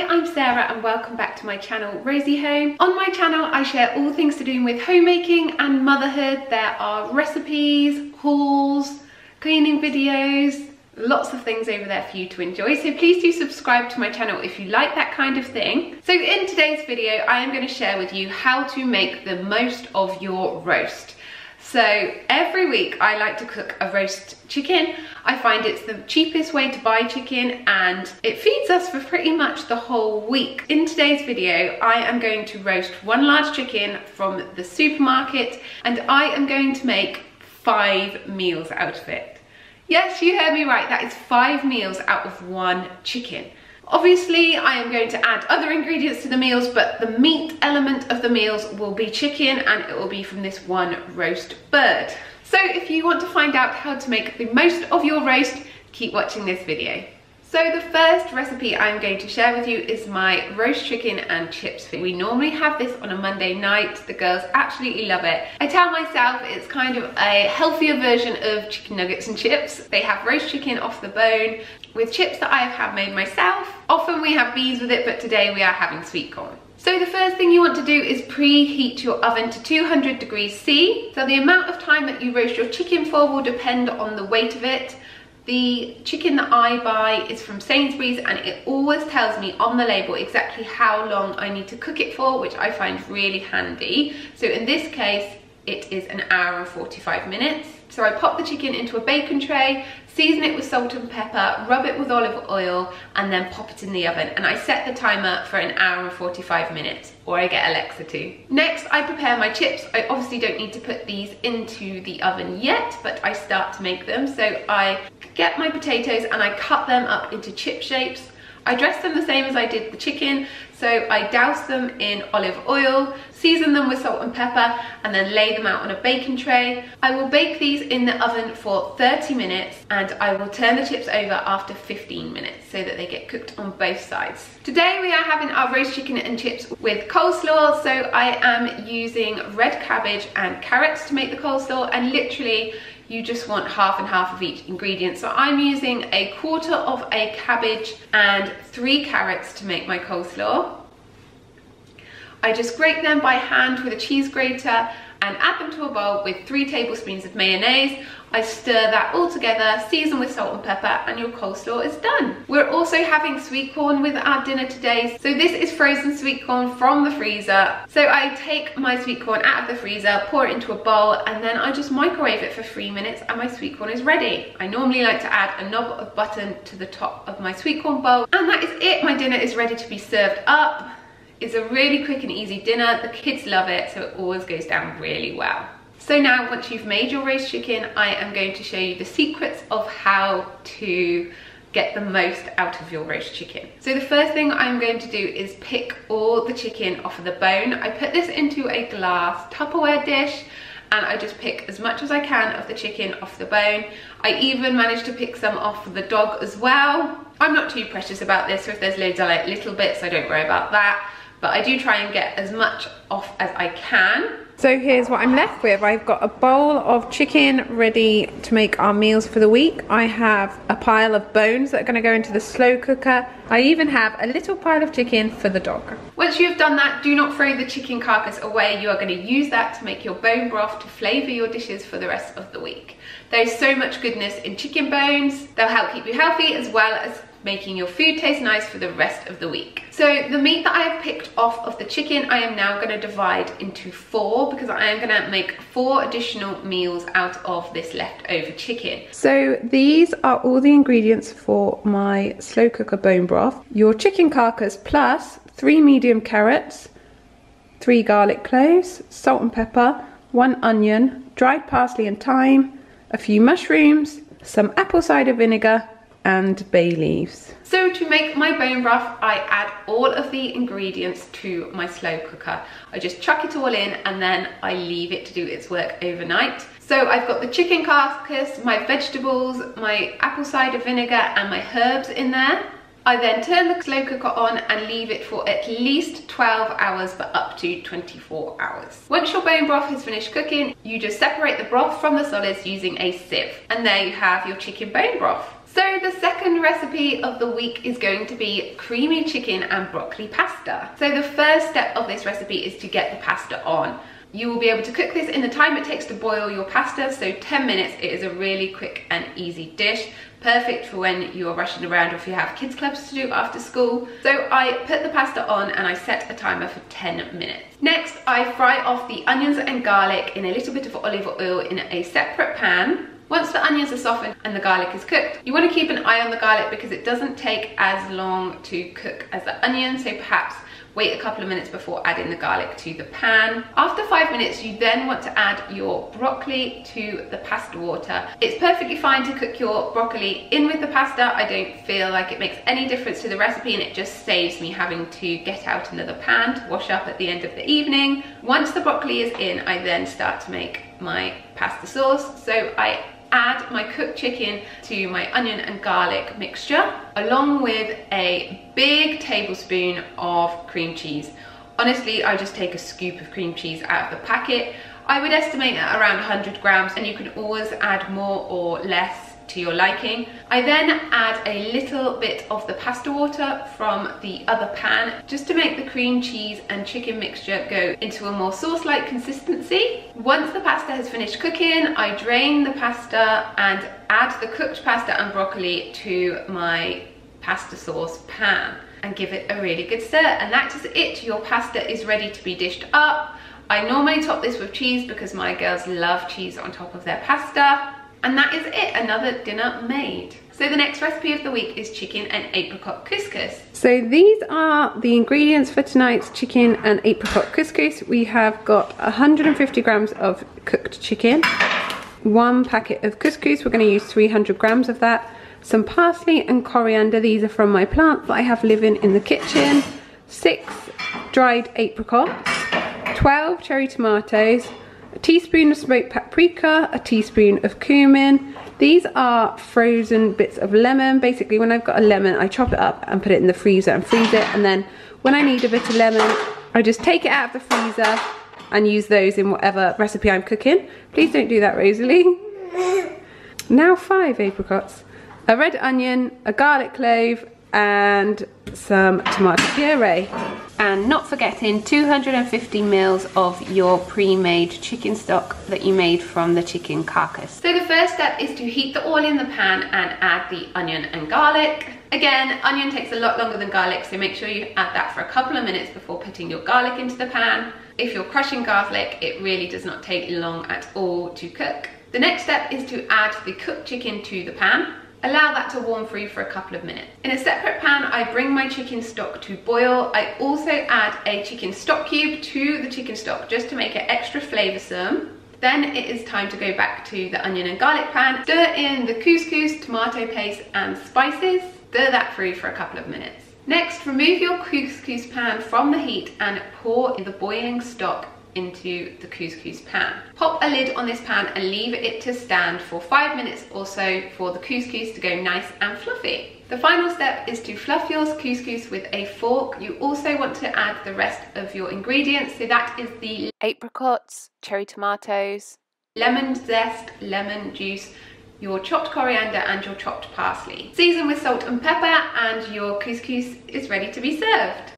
Hi, I'm Sarah and welcome back to my channel, Rosie Home. On my channel, I share all things to do with homemaking and motherhood. There are recipes, hauls, cleaning videos, lots of things over there for you to enjoy. So please do subscribe to my channel if you like that kind of thing. So in today's video, I am going to share with you how to make the most of your roast. So every week I like to cook a roast chicken. I find it's the cheapest way to buy chicken and it feeds us for pretty much the whole week. In today's video, I am going to roast one large chicken from the supermarket and I am going to make 5 meals out of it. Yes, you heard me right, that is 5 meals out of one chicken. Obviously, I am going to add other ingredients to the meals, but the meat element of the meals will be chicken and it will be from this one roast bird. So if you want to find out how to make the most of your roast, keep watching this video. So the first recipe I'm going to share with you is my roast chicken and chips. We normally have this on a Monday night. The girls absolutely love it. I tell myself it's kind of a healthier version of chicken nuggets and chips. They have roast chicken off the bone with chips that I have made myself. Often we have beans with it, but today we are having sweet corn. So the first thing you want to do is preheat your oven to 200 degrees C. So the amount of time that you roast your chicken for will depend on the weight of it. The chicken that I buy is from Sainsbury's and it always tells me on the label exactly how long I need to cook it for, which I find really handy. So in this case, it is an hour and 45 minutes. So I pop the chicken into a bacon tray, season it with salt and pepper, rub it with olive oil, and then pop it in the oven. And I set the timer for an hour and 45 minutes, or I get Alexa to. Next, I prepare my chips. I obviously don't need to put these into the oven yet, but I start to make them. So I get my potatoes and I cut them up into chip shapes. I dress them the same as I did the chicken, so I douse them in olive oil, season them with salt and pepper, and then lay them out on a baking tray. I will bake these in the oven for 30 minutes, and I will turn the chips over after 15 minutes so that they get cooked on both sides. Today we are having our roast chicken and chips with coleslaw, so I am using red cabbage and carrots to make the coleslaw, and literally you just want half and half of each ingredient. So I'm using a quarter of a cabbage and 3 carrots to make my coleslaw. I just grate them by hand with a cheese grater and add them to a bowl with 3 tablespoons of mayonnaise. I stir that all together, season with salt and pepper, and your coleslaw is done. We're also having sweet corn with our dinner today. So this is frozen sweet corn from the freezer. So I take my sweet corn out of the freezer, pour it into a bowl, and then I just microwave it for 3 minutes and my sweet corn is ready. I normally like to add a knob of butter to the top of my sweet corn bowl, and that is it. My dinner is ready to be served up. It's a really quick and easy dinner. The kids love it, so it always goes down really well. So now, once you've made your roast chicken, I am going to show you the secrets of how to get the most out of your roast chicken. So the first thing I'm going to do is pick all the chicken off of the bone. I put this into a glass Tupperware dish and I just pick as much as I can of the chicken off the bone. I even managed to pick some off the dog as well. I'm not too precious about this, so if there's loads of like little bits, I don't worry about that. But I do try and get as much off as I can. So here's what I'm left with. I've got a bowl of chicken ready to make our meals for the week. I have a pile of bones that are going to go into the slow cooker. I even have a little pile of chicken for the dog. Once you've done that, do not throw the chicken carcass away. You are going to use that to make your bone broth to flavour your dishes for the rest of the week. There's so much goodness in chicken bones. They'll help keep you healthy as well as making your food taste nice for the rest of the week. So the meat that I have picked off of the chicken, I am now going to divide into 4 because I am going to make 4 additional meals out of this leftover chicken. So these are all the ingredients for my slow cooker bone broth. Your chicken carcass plus 3 medium carrots, 3 garlic cloves, salt and pepper, 1 onion, dried parsley and thyme, a few mushrooms, some apple cider vinegar, and bay leaves. So to make my bone broth, I add all of the ingredients to my slow cooker. I just chuck it all in and then I leave it to do its work overnight. So I've got the chicken carcass, my vegetables, my apple cider vinegar and my herbs in there. I then turn the slow cooker on and leave it for at least 12 hours, but up to 24 hours. Once your bone broth is finished cooking, you just separate the broth from the solids using a sieve. And there you have your chicken bone broth. So the second recipe of the week is going to be creamy chicken and broccoli pasta. So the first step of this recipe is to get the pasta on. You will be able to cook this in the time it takes to boil your pasta, so 10 minutes. It is a really quick and easy dish, perfect for when you're rushing around or if you have kids clubs to do after school. So I put the pasta on and I set a timer for 10 minutes. Next, I fry off the onions and garlic in a little bit of olive oil in a separate pan. Once the onions are softened and the garlic is cooked, you want to keep an eye on the garlic because it doesn't take as long to cook as the onion, so perhaps wait a couple of minutes before adding the garlic to the pan. After 5 minutes, you then want to add your broccoli to the pasta water. It's perfectly fine to cook your broccoli in with the pasta. I don't feel like it makes any difference to the recipe, and it just saves me having to get out another pan to wash up at the end of the evening. Once the broccoli is in, I then start to make my pasta sauce. So I add my cooked chicken to my onion and garlic mixture, along with a big tablespoon of cream cheese. Honestly, I just take a scoop of cream cheese out of the packet. I would estimate at around 100 grams, and you can always add more or less to your liking. I then add a little bit of the pasta water from the other pan just to make the cream cheese and chicken mixture go into a more sauce-like consistency. Once the pasta has finished cooking, I drain the pasta and add the cooked pasta and broccoli to my pasta sauce pan and give it a really good stir, and that is it. Your pasta is ready to be dished up. I normally top this with cheese because my girls love cheese on top of their pasta. And that is it, another dinner made. So the next recipe of the week is chicken and apricot couscous. So these are the ingredients for tonight's chicken and apricot couscous. We have got 150 grams of cooked chicken, 1 packet of couscous, we're going to use 300 grams of that, some parsley and coriander, these are from my plant that I have living in the kitchen, 6 dried apricots, 12 cherry tomatoes, a teaspoon of smoked paprika, a teaspoon of cumin. These are frozen bits of lemon. Basically, when I've got a lemon, I chop it up and put it in the freezer and freeze it. And then when I need a bit of lemon, I just take it out of the freezer and use those in whatever recipe I'm cooking. Please don't do that, Rosalie. Now 5 apricots, a red onion, a garlic clove, and some tomato puree. And not forgetting 250 mils of your pre-made chicken stock that you made from the chicken carcass. So the first step is to heat the oil in the pan and add the onion and garlic. Again, onion takes a lot longer than garlic, so make sure you add that for a couple of minutes before putting your garlic into the pan. If you're crushing garlic, it really does not take long at all to cook. The next step is to add the cooked chicken to the pan. Allow that to warm through for a couple of minutes. In a separate pan, I bring my chicken stock to boil. I also add a chicken stock cube to the chicken stock just to make it extra flavoursome. Then it is time to go back to the onion and garlic pan. Stir in the couscous, tomato paste and spices. Stir that through for a couple of minutes. Next, remove your couscous pan from the heat and pour the boiling stock into the couscous pan. Pop a lid on this pan and leave it to stand for 5 minutes or so for the couscous to go nice and fluffy. The final step is to fluff your couscous with a fork. You also want to add the rest of your ingredients, so that is the apricots, cherry tomatoes, lemon zest, lemon juice, your chopped coriander and your chopped parsley. Season with salt and pepper and your couscous is ready to be served.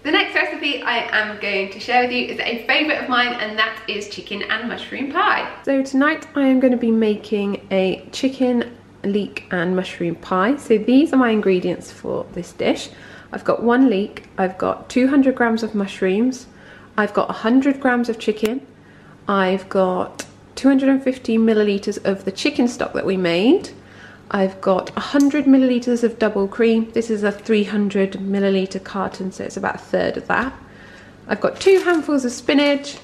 The next recipe I am going to share with you is a favourite of mine, and that is chicken and mushroom pie. So tonight I am going to be making a chicken, leek and mushroom pie. So these are my ingredients for this dish. I've got 1 leek, I've got 200 grams of mushrooms, I've got 100 grams of chicken, I've got 250 millilitres of the chicken stock that we made, I've got 100 millilitres of double cream. This is a 300 millilitre carton, so it's about a third of that. I've got 2 handfuls of spinach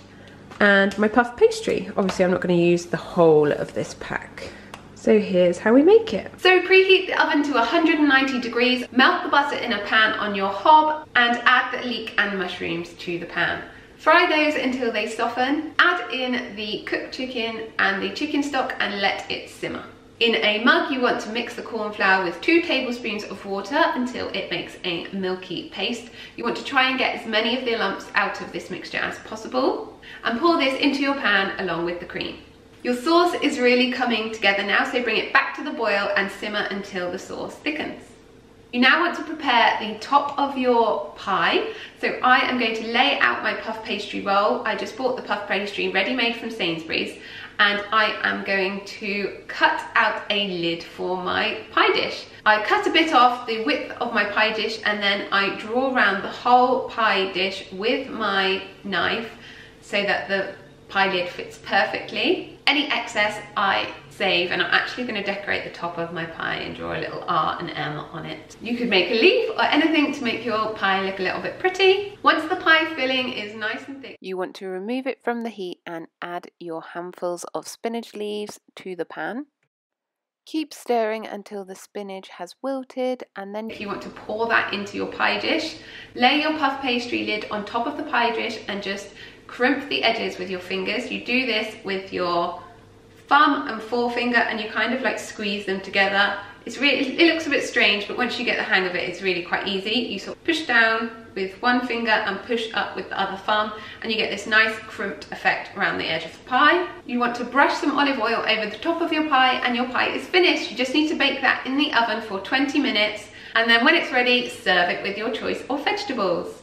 and my puff pastry. Obviously I'm not going to use the whole of this pack. So here's how we make it. So preheat the oven to 190 degrees, melt the butter in a pan on your hob and add the leek and mushrooms to the pan. Fry those until they soften, add in the cooked chicken and the chicken stock and let it simmer. In a mug, you want to mix the corn flour with 2 tablespoons of water until it makes a milky paste. You want to try and get as many of the lumps out of this mixture as possible and pour this into your pan along with the cream. Your sauce is really coming together now, so bring it back to the boil and simmer until the sauce thickens. You now want to prepare the top of your pie. So I am going to lay out my puff pastry roll. I just bought the puff pastry ready-made from Sainsbury's, and I am going to cut out a lid for my pie dish. I cut a bit off the width of my pie dish, and then I draw around the whole pie dish with my knife so that the pie lid fits perfectly. Any excess I save, and I'm actually going to decorate the top of my pie and draw a little R and M on it. You could make a leaf or anything to make your pie look a little bit pretty. Once the pie filling is nice and thick, you want to remove it from the heat and add your handfuls of spinach leaves to the pan. Keep stirring until the spinach has wilted, and then if you want to pour that into your pie dish, lay your puff pastry lid on top of the pie dish and just crimp the edges with your fingers. You do this with your thumb and forefinger, and you kind of like squeeze them together. It looks a bit strange, but once you get the hang of it, it's really quite easy. You sort of push down with one finger and push up with the other thumb, and you get this nice crimped effect around the edge of the pie. You want to brush some olive oil over the top of your pie, and your pie is finished. You just need to bake that in the oven for 20 minutes, and then when it's ready, serve it with your choice of vegetables.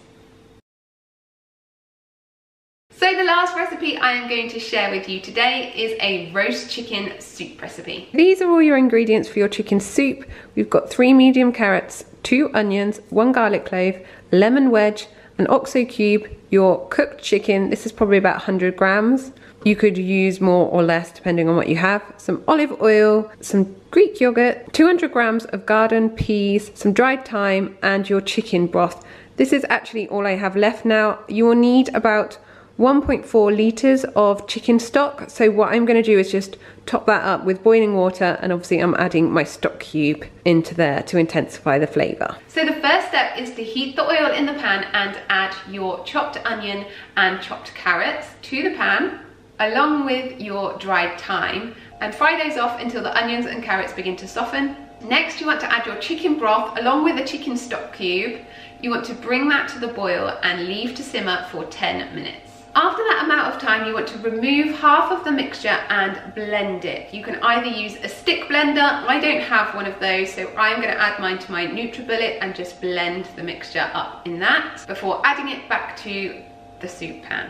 So the last recipe I am going to share with you today is a roast chicken soup recipe. These are all your ingredients for your chicken soup. We've got 3 medium carrots, 2 onions, 1 garlic clove, lemon wedge, an OXO cube, your cooked chicken. This is probably about 100 grams. You could use more or less depending on what you have. Some olive oil, some Greek yogurt, 200 grams of garden peas, some dried thyme, and your chicken broth. This is actually all I have left now. You will need about 1.4 litres of chicken stock. So what I'm going to do is just top that up with boiling water, and obviously I'm adding my stock cube into there to intensify the flavour. So the first step is to heat the oil in the pan and add your chopped onion and chopped carrots to the pan along with your dried thyme, and fry those off until the onions and carrots begin to soften. Next, you want to add your chicken broth along with the chicken stock cube. You want to bring that to the boil and leave to simmer for 10 minutes. After that amount of time, you want to remove half of the mixture and blend it. You can either use a stick blender. I don't have one of those, so I'm going to add mine to my NutriBullet and just blend the mixture up in that before adding it back to the soup pan.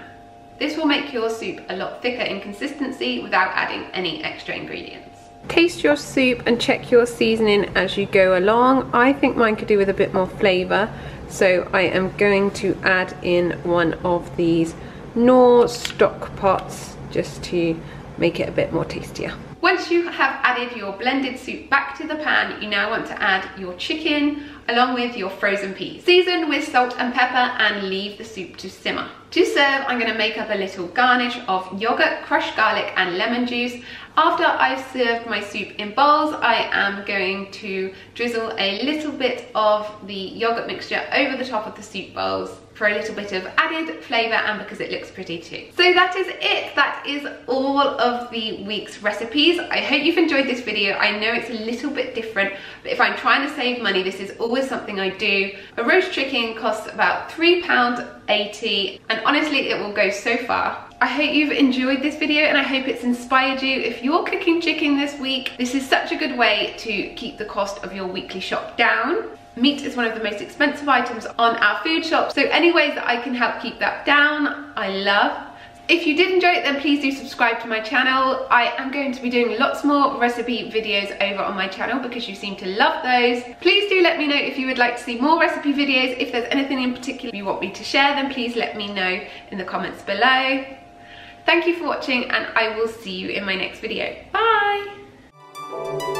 This will make your soup a lot thicker in consistency without adding any extra ingredients. Taste your soup and check your seasoning as you go along. I think mine could do with a bit more flavour, so I am going to add in one of these Knorr stock pots just to make it a bit more tastier. Once you have added your blended soup back to the pan, you now want to add your chicken along with your frozen peas. Season with salt and pepper and leave the soup to simmer. To serve, I'm going to make up a little garnish of yogurt, crushed garlic and lemon juice. After I've served my soup in bowls, I am going to drizzle a little bit of the yogurt mixture over the top of the soup bowls for a little bit of added flavour and because it looks pretty too. So that is it. That is all of the week's recipes. I hope you've enjoyed this video. I know it's a little bit different, but if I'm trying to save money, this is always something I do. A roast chicken costs about £3.80, and honestly, it will go so far. I hope you've enjoyed this video and I hope it's inspired you. If you're cooking chicken this week, this is such a good way to keep the cost of your weekly shop down. Meat is one of the most expensive items on our food shop, so any ways that I can help keep that down, I love. If you did enjoy it, then please do subscribe to my channel. I am going to be doing lots more recipe videos over on my channel because you seem to love those. Please do let me know if you would like to see more recipe videos. If there's anything in particular you want me to share, then please let me know in the comments below. Thank you for watching, and I will see you in my next video. Bye!